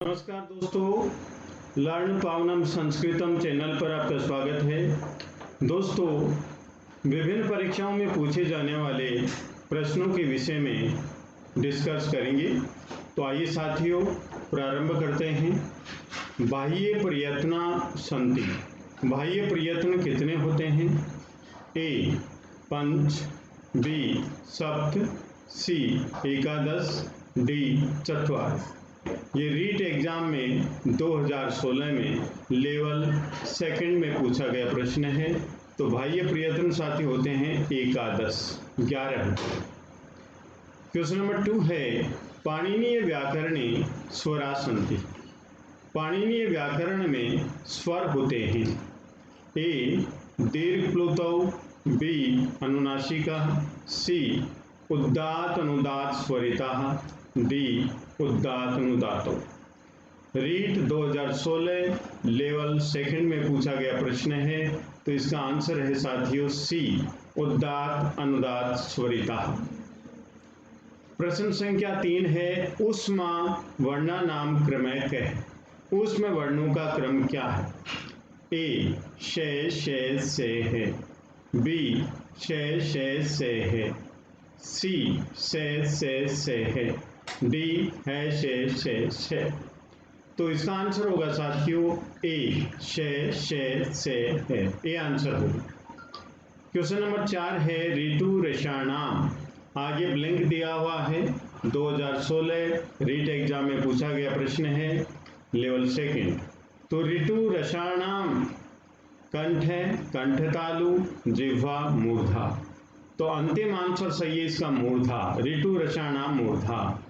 नमस्कार दोस्तों, learn पावनम संस्कृतम channel पर आपका स्वागत है। दोस्तों, विभिन्न परीक्षाओं में पूछे जाने वाले प्रश्नों के विषय में डिस्कस करेंगे। तो आइए साथियों, प्रारंभ करते हैं। बाह्य प्रयत्न संति। बाह्य प्रयत्न कितने होते हैं? ए पंच, बी सप्त, सी एकादश, डी चत्वार। ये रीट एग्जाम में 2016 में लेवल सेकंड में पूछा गया प्रश्न है। तो बाह्य प्रयत्न साथी होते हैं एकादश, 11। क्वेश्चन नंबर 2 है, पाणिनीय व्याकरणे स्वरा सन्ति। पाणिनीय व्याकरण में स्वर होते हैं। ए दीर्घ प्लुतौ, बी अनुनासिका, सी उदात्त अनुदात्त स्वरिताः, डी उदात्त अनुदात्तौ। रीट 2016 लेवल सेकंड में पूछा गया प्रश्न है। तो इसका आंसर है साथियों सी उदात्त अनुदात्त स्वरिताः। प्रश्न संख्या 3 है, ऊष्मा वर्णानाम क्रमः कः। ऊष्म वर्णों का क्रम क्या है? ए से है, बी से है, सी से है, डी है से। तो इसका आंसर होगा साथियों ए से है। ए आंसर होगा। क्वेश्चन नंबर 4 है, ऋतु रसाणाम। आगे ब्लैंक दिया हुआ है। 2016 रीट एग्जाम में पूछा गया प्रश्न है, लेवल सेकंड। तो ऋतु रसाणाम कंठ है, कंठतालु, जिह्वा, मूर्धा। तो अंतिम आंसर सही है इसका मूर्धा। ऋतु रसाणाम मूर्धा।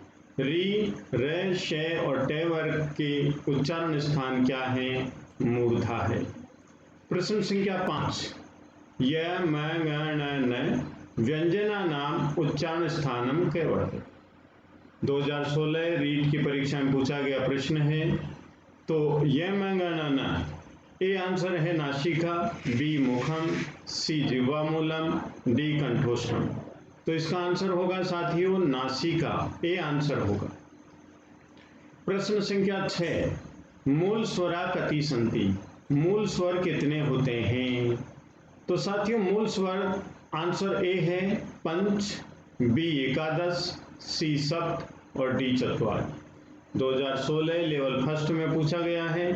री, र, शे और टे वर्ग के उच्चारण स्थान क्या है? मूर्धा है। प्रश्न संख्या 5, य म ङ न व्यंजना नाम उच्चारण स्थानम के वर्तते। 2016 रीट की परीक्षा में पूछा गया प्रश्न है। तो य म ङ न, ए आंसर है नासिका, बी मुखम, सी जिह्वामूलम, डी कंठोष्ठम। तो इसका आंसर होगा साथियों नासिका। ए आंसर होगा। प्रश्न संख्या 6, मूल स्वरा कति सन्ति। मूल स्वर कितने होते हैं? तो साथियों मूल स्वर आंसर ए है पंच, बी एकादश, सी सप्त और डी चत्वार। 2016 लेवल फर्स्ट में पूछा गया है।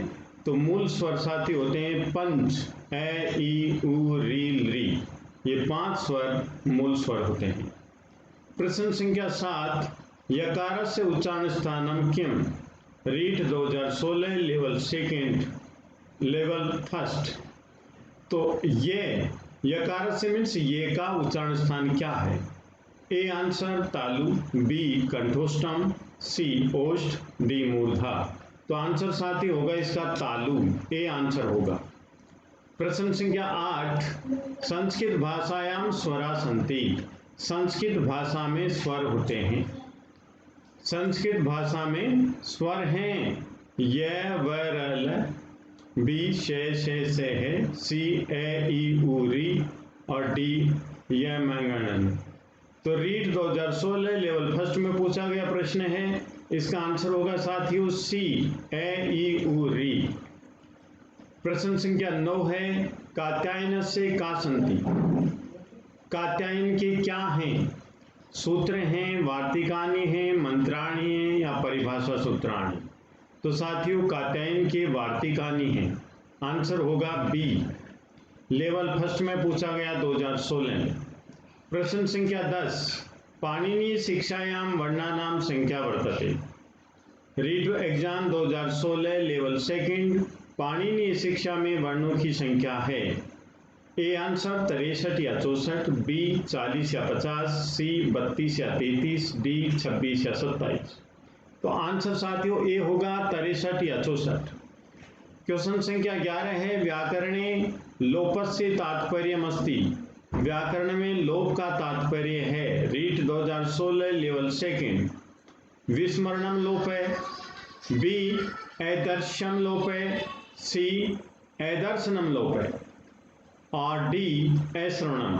तो मूल स्वर साथी होते हैं पंच, ए ई उ री री। ये 5 स्वर मूल स्वर होते हैं। प्रश्न संख्या 7, यकार से उच्चारण स्थानम किम। REET 2016 level second, level first. तो ये यकार से मीन्स ये का उच्चारण स्थान क्या है? ए आंसर तालु, बी कंठोष्ठम, सी ओष्ठ, डी मूर्धा। तो आंसर साथी होगा इसका तालु। ए आंसर होगा। प्रश्न संख्या 8, संस्कृत भाषायाम स्वरा सन्ति। संस्कृत भाषा में स्वर होते हैं। संस्कृत भाषा में स्वर हैं य व र ल, बी से है, सी ए ई उ री और डी य म ङ न। तो रीट 2016 लेवल फर्स्ट में पूछा गया प्रश्न है। इसका आंसर होगा साथियों सी ए ई उ री। प्रश्न संख्या 9 है, कात्यायन से का सन्ति। कात्यायन के क्या हैं? सूत्र हैं, वार्तिकानि हैं, मंत्राणि हैं या परिभाषा सूत्राणि। तो साथियों कात्यायन के वार्तिकानि हैं। आंसर होगा बी। लेवल फर्स्ट में पूछा गया 2016 में। प्रश्न संख्या 10, पाणिनीय शिक्षायाम वर्णानाम संख्या वर्तते। रीट एग्जाम 2016 लेवल सेकंड, पाणिनीय शिक्षा में वर्णों की संख्या है। ए आंसर 63 या 64, बी 40 या 50, सी 32 या 33, डी 26 या 27। तो आंसर साथियों ए होगा 63 या 64। क्वेश्चन संख्या 11 है, व्याकरणे लोपस्य तात्पर्यमस्ति। व्याकरण में लोप का तात्पर्य है। रीट 2016 लेवल सेकंड, विस्मरणम लोप है, बी ऐदर्शम लोप है, सी ऐदर्शनम लोप है और डी अश्रवणम।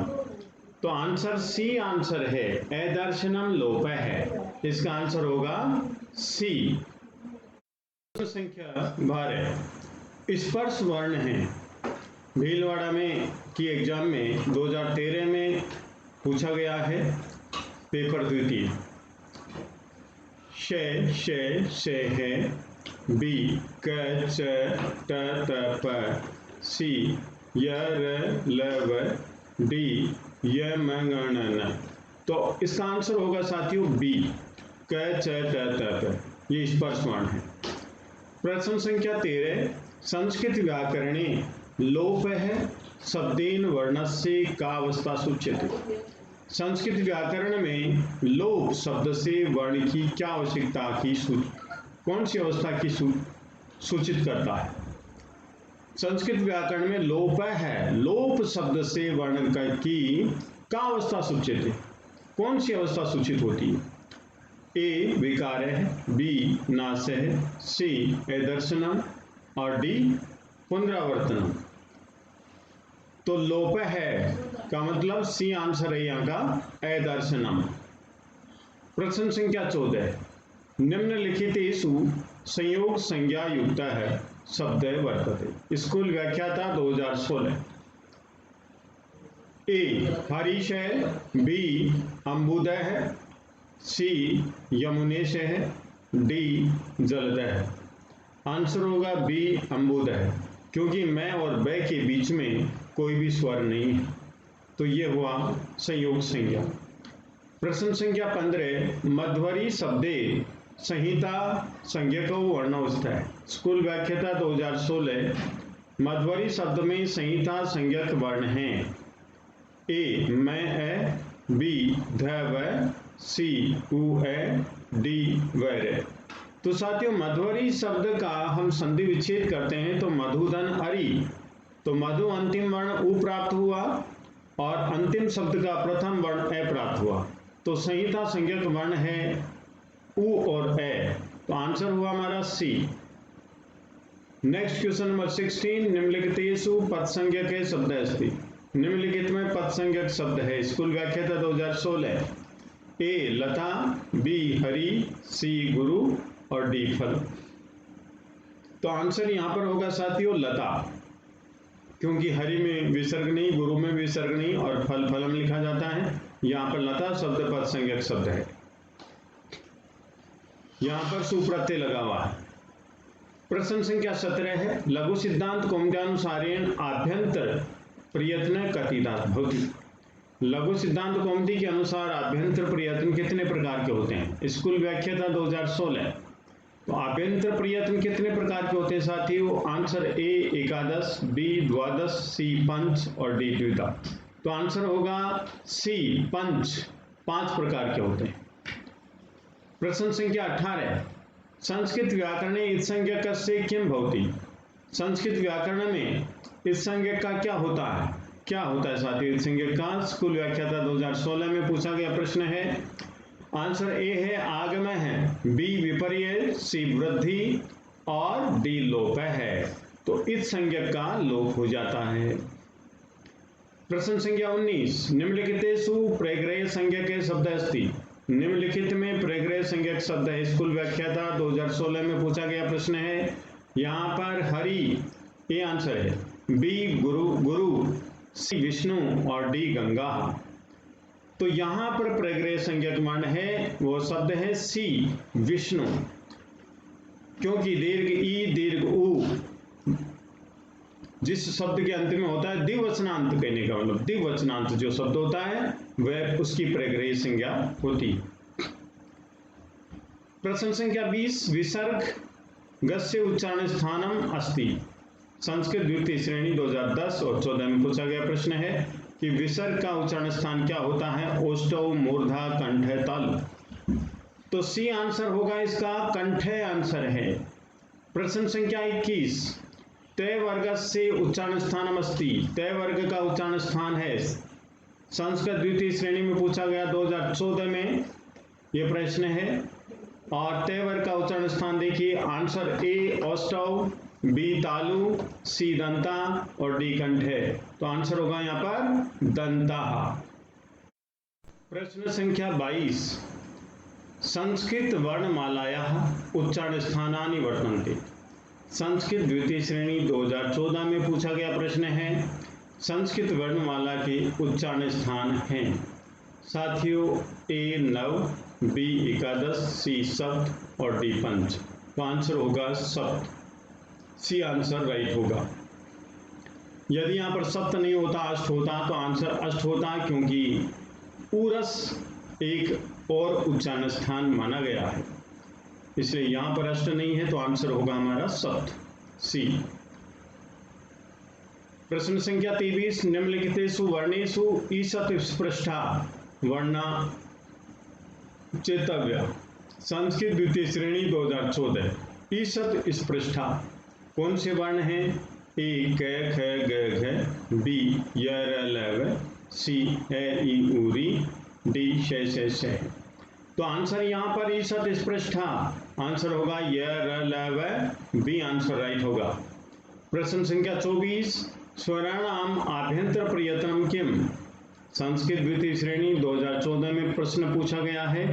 तो आंसर सी आंसर है, ऐदर्शनम लोप है। इसका आंसर होगा सी। संख्या 12 स्पर्श वर्ण है। भीलवाड़ा में की एग्जाम में 2013 में पूछा गया है, पेपर द्वितीय। शे है, बी क च ट त प, सी य र ल व, डी य म ग न न। तो इसका आंसर होगा साथियों बी क च ट त प। ये स्पर्श वर्ण है। प्रश्न संख्या 13 संस्कृत व्याकरणे लोप है शब्देन वर्णस्य का अवस्था सूचित। संस्कृत व्याकरण में लोप शब्द से वर्ण की क्या आवश्यकता की कौन सी अवस्था की सूचित करता है? संस्कृत व्याकरण में लोप है, लोप शब्द से वर्ण की क्या अवस्था सूचित है? कौन सी अवस्था सूचित होती है? ए विकार है, बी नाश है, सी दर्शनम और डी पुनरावर्तनम। तो लोप है का मतलब सी आंसर है यहाँ का अदर्शनम। प्रश्न संख्या 14 निम्नलिखितेषु संयोग संज्ञा युक्त है शब्द वर्तते। स्कूल व्याख्याता 2016। ए हरीश है, बी अंबुदय है, सी यमुनेश है, डी जलदय है। आंसर होगा बी अंबुदय, क्योंकि मैं और बै के बीच में कोई भी स्वर नहीं है, तो ये हुआ संयोग संज्ञा। प्रश्न संख्या 15 मध्वरी शब्दे संहिता संज्ञको वर्णवस्थ है। स्कूल व्याख्याता 2016। मध्वरी शब्द में संहिता संज्ञक वर्ण है। ए मैं ए, बी ध व, सी उ ए, डी वैर। तो साथियों मध्वरी शब्द का हम संधि विच्छेद करते हैं तो मधुधन अरि, तो मधु अंतिम वर्ण उ प्राप्त हुआ और अंतिम शब्द का प्रथम वर्ण ए प्राप्त हुआ, तो संहिता संज्ञक वर्ण है उ और ए, तो आंसर हुआ हमारा सी। नेक्स्ट क्वेश्चन नंबर 16 निम्नलिखितेषु पद संज्ञक शब्द अस्ति। निम्नलिखित में पद संज्ञक शब्द है। स्कूल व्याख्याता 2016। ए लता, बी हरि, सी गुरु और डी फल। तो आंसर यहां पर होगा साथियों लता, क्योंकि हरि में विसर्ग नहीं, गुरु में विसर्ग नहीं और फल फलम लिखा जाता है। यहां पर लता शब्द पद संज्ञक शब्द है। यहां पर सुप्रत्यय लगा हुआ है। प्रश्न संख्या 17 है लघु सिद्धांत कौमुद्यानुसारेण आभ्यंतर प्रयत्न कतिदात भवति। लघु सिद्धांत कौमुदी के अनुसार आभ्यंतर प्रयत्न कितने प्रकार के होते हैं? स्कूल व्याख्याता 2016। तो आभ्यंतर प्रयत्न कितने प्रकार के होते हैं साथियों? आंसर ए एकादश, बी द्वादश, सी पंच और डी द्विधा। तो आंसर होगा सी पंच, 5 प्रकार के होते हैं। प्रश्न संख्या 18 संस्कृत व्याकरणे इत्संज्ञकस्य किं भवति। संस्कृत व्याकरण में इत्संज्ञक का क्या होता है? क्या होता है साथियों इत्संज्ञक का? स्कूल व्याख्याता 2016 में पूछा गया प्रश्न है। आंसर ए है आगम है, बी विपर्य, सी वृद्धि और डी लोप है। तो इत्संज्ञक का लोप हो जाता है। प्रश्न संख्या 19 निम्नलिखितेषु प्रग्रह संज्ञक शब्द अस्ति। निम्नलिखित में प्रग्रह संज्ञक शब्द है। स्कूल व्याख्याता 2016 में पूछा गया प्रश्न है। यहाँ पर हरि ये आंसर है, बी गुरु, सी विष्णु और डी गंगा। तो यहां पर प्रग्रह संज्ञक वर्ण है, वो शब्द है सी विष्णु, क्योंकि दीर्घ ई दीर्घ उ जिस शब्द के अंत में होता है द्विवचनांत कहने का मतलब, द्विवचनांत जो शब्द होता है वह उसकी प्रग्रह संज्ञा होती है। प्रश्न संख्या 20 विसर्ग गस्य उच्चारण स्थानम अस्ति। संस्कृत द्वितीय श्रेणी 2010 और 14 में पूछा गया प्रश्न है कि विसर्ग का उच्चारण स्थान क्या होता है? ओष्ठव, मूर्धा, कंठ, तालु। तो सी आंसर होगा इसका, कंठ आंसर है। प्रश्न संख्या 21 तय वर्ग से उच्चारण स्थानम अस्ति। तय वर्ग का उच्चारण स्थान है। संस्कृत द्वितीय श्रेणी में पूछा गया 2014 में यह प्रश्न है। और तय वर्ग का उच्चारण स्थान देखिए, आंसर ए ओष्ठव, बी तालु, सी दंता और डी कंठ है। तो आंसर होगा यहां पर दंता। प्रश्न संख्या 22 संस्कृत वर्णमालायाः उच्चारणस्थानानि वर्तन्ते। संस्कृत द्वितीय श्रेणी 2014 में पूछा गया प्रश्न है। संस्कृत वर्णमाला के उच्चारण स्थान हैं साथियों, ए 9, बी 11, सी 7 और डी 5। तो आंसर होगा 7। सी आंसर राइट होगा। यदि यहाँ पर सप्त नहीं होता, अष्ट होता तो आंसर अष्ट होता, क्योंकि उरस एक और उच्चारण स्थान माना गया है, इसलिए यहाँ पर अष्ट नहीं है, तो आंसर होगा हमारा सप्त, सी। प्रश्न संख्या 23, निम्नलिखितेषु वर्णेषु ईषत् स्पृष्टा वर्णा चेतव्या। संस्कृत द्वितीय श्रेणी 2014। ईषत् स्पृष्टा कौन से वर्ण हैं? ए क ख ग घ, बी य र ल व, सी ए ई उ री, डी श श श। तो आंसर यहाँ पर ईषत् स्पृष्टा आंसर होगा य र ल व, बी आंसर राइट होगा। प्रश्न संख्या 24, स्वराणाम आभ्यंतर प्रयत्नम किम। संस्कृत द्वितीय श्रेणी 2014 में प्रश्न पूछा गया है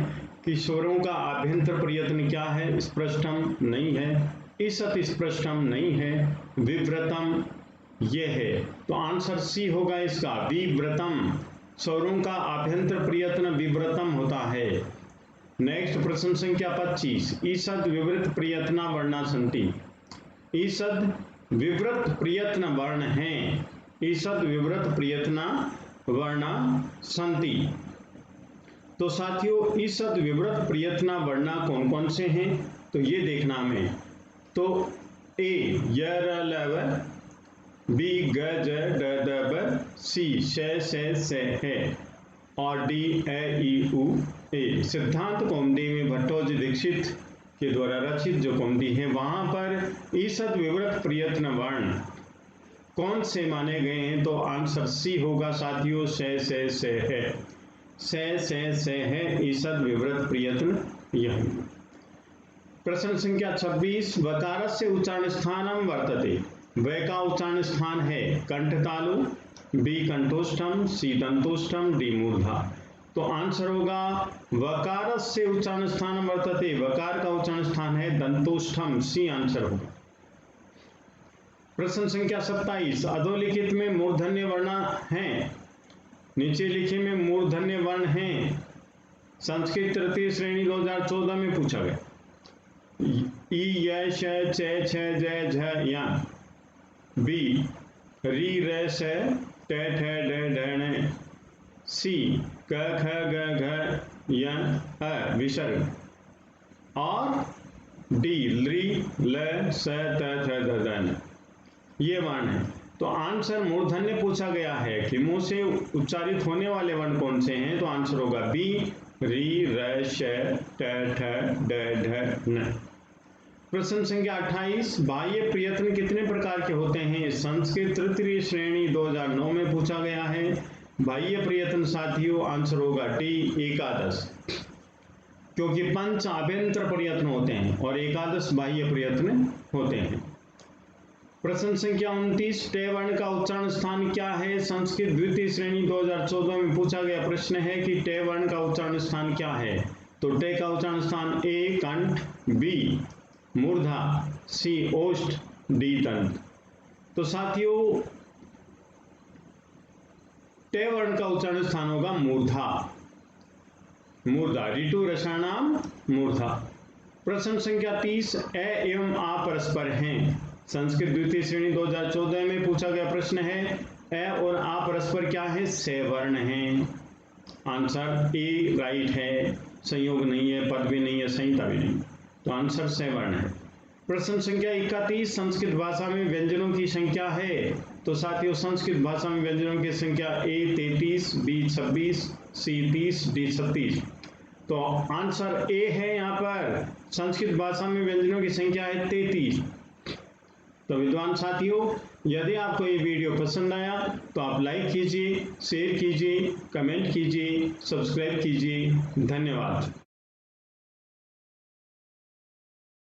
कि स्वरों का आभ्यंतर प्रयत्न क्या है। स्पृष्टम नहीं है, ईषत् स्पृष्टम नहीं है, विव्रतम ये है, तो आंसर सी होगा इसका, विव्रतम। स्वरों का आभ्यंतर प्रयत्न विव्रतम होता है। नेक्स्ट प्रश्न संख्या 25, ईषद विवृत प्रयत्न वर्णा सन्ति। ईषद विवृत प्रयत्न वर्ण हैं, ईषद विवृत प्रयत्न वर्णा सन्ति। तो साथियों, ईषद विवृत प्रयत्न वर्णा कौन कौन से हैं, तो ये देखना हमें। तो ए य र ल व, बी ग ज ड द ब, सी श श स है और डी ए ई उ ए। सिद्धांत कौमुदी में भट्टोजी दीक्षित के द्वारा रचित जो कौमुदी है, वहां पर ईषद विवृत प्रयत्न वर्ण कौन से माने गए हैं, तो आंसर सी होगा साथियों, से है, से है ईषद विवृत प्रयत्न यह। प्रश्न संख्या 26, वकारस्य उच्चारण स्थानम वर्तते। व का उच्चारण स्थान है कंठतालु, बी कंठोष्ठम, सी दंतोष्ठम, डी मूर्धा। तो आंसर होगा वकारस्य उच्चारण स्थानम वर्तते, वकार का उच्चारण स्थान है दंतोष्ठम, सी आंसर होगा। प्रश्न संख्या 27, अधोलिखित में मूर्धन्य वर्ण हैं, नीचे लिखे में मूर्धन्य वर्ण हैं। संस्कृत तृतीय श्रेणी 2014 में पूछा गया। ई य श च छ ज झ या, बी री र स ट ठ ड ढ ण, सी क ख ग घ य अ विसर्ग और डी ली ल स त थ द ध न। ये वर्ण है। तो आंसर मूर्धन्य पूछा गया है कि मुंह से उच्चारित होने वाले वर्ण कौन से हैं, तो आंसर होगा बी री र श ट ठ ड ढ न। प्रश्न संख्या 28, बाह्य प्रयत्न कितने प्रकार के होते हैं। संस्कृत तृतीय श्रेणी 2009 में पूछा गया है। बाह्य प्रयत्न साथियों आंसर होगा डी 11, क्योंकि 5 आभ्यंतर प्रयत्न होते हैं और 11 बाह्य प्रयत्न होते हैं। प्रश्न संख्या 29, टे वर्ण का उच्चारण स्थान क्या है। संस्कृत द्वितीय श्रेणी 2014 में पूछा गया प्रश्न है कि टे वर्ण का उच्चारण स्थान क्या है। तो टे का उच्चारण स्थान ए कंठ, बी मूर्धा, सी ओष्ठ, डी दंत। तो साथियों, टे वर्ण का उच्चारण स्थान होगा मूर्धा, मूर्धा, ऋतु रसाणाम मूर्धा। प्रश्न संख्या 30, ए एवं आ परस्पर हैं। संस्कृत द्वितीय श्रेणी 2014 में पूछा गया प्रश्न है, ए और आ परस्पर क्या है, से वर्ण हैं। आंसर ए राइट है, संयोग नहीं है, पद भी नहीं है, संहिता भी नहीं, तो आंसर से वर्ण है। प्रश्न संख्या 31, संस्कृत भाषा में व्यंजनों की संख्या है। तो साथियों, संस्कृत भाषा में व्यंजनों की संख्या ए 33, बी 26, सी 30, डी 36। तो आंसर ए है। यहाँ पर संस्कृत भाषा में व्यंजनों की संख्या है 33। तो विद्वान साथियों, यदि आपको ये वीडियो पसंद आया तो आप लाइक कीजिए, शेयर कीजिए, कमेंट कीजिए, सब्सक्राइब कीजिए। धन्यवाद।